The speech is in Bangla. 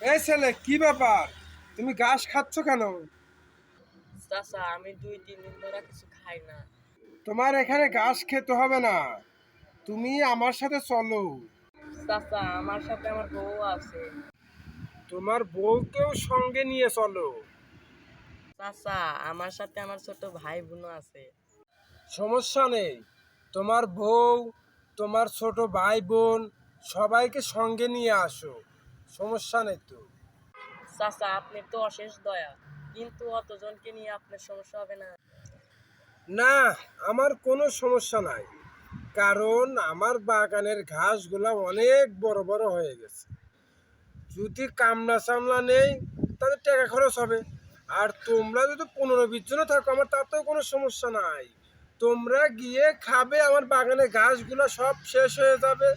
এই ছেলে, কি ব্যাপার? তুমি ঘাস খাচ্ছ কেন? চাচা, আমি 2-3 দিন ধরে কিছু খাই না। তোমার এখানে ঘাস খেতে হবে না, তুমি আমার সাথে চলো। চাচা, আমার সাথে আমার বউ আছে। তোমার বউকেও সঙ্গে নিয়ে চলো। চাচা, আমার সাথে আমার ছোট ভাই বোনও আছে। সমস্যা নেই, তোমার বউ, তোমার ছোট ভাই বোন সবাইকে সঙ্গে নিয়ে আসো, সমস্যা নেই তো। চাচা, আপনি তো অশেষ দয়া, কিন্তু অতজনকে নিয়ে আপনার সমস্যা হবে না? না, আমার কোনো সমস্যা নাই, কারণ আমার বাগানের ঘাসগুলা অনেক বড় বড় হয়ে গেছে। যদি কামলা সামলা নেই তাহলে টাকা খরচ হবে। আর তোমরা যদি 15-20 জন থাকো আমার তাতেও কোনো সমস্যা নাই। তোমরা গিয়ে খাবে, আমার বাগানের ঘাসগুলো সব শেষ হয়ে যাবে।